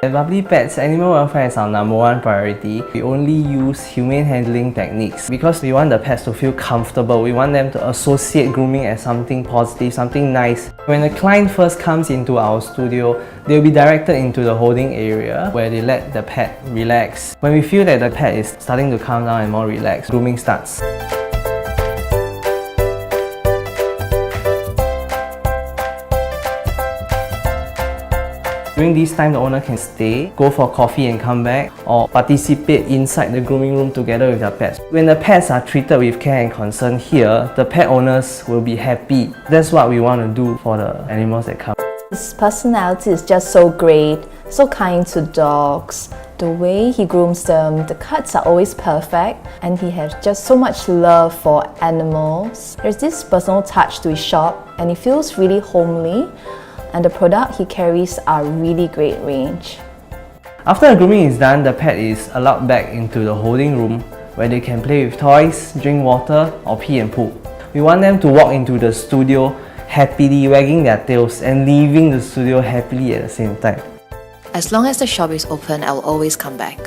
At Bubbly Pets, animal welfare is our #1 priority. We only use humane handling techniques because we want the pets to feel comfortable. We want them to associate grooming as something positive, something nice. When a client first comes into our studio, they'll be directed into the holding area where they let the pet relax. When we feel that the pet is starting to calm down and more relaxed, grooming starts. During this time, the owner can stay, go for coffee and come back, or participate inside the grooming room together with their pets. When the pets are treated with care and concern here, the pet owners will be happy. That's what we want to do for the animals that come. His personality is just so great, so kind to dogs. The way he grooms them, the cuts are always perfect, and he has just so much love for animals. There's this personal touch to his shop, and it feels really homely. And the product he carries are really great range. After the grooming is done, the pet is allowed back into the holding room where they can play with toys, drink water, or pee and poop. We want them to walk into the studio happily, wagging their tails and leaving the studio happily at the same time. As long as the shop is open, I will always come back.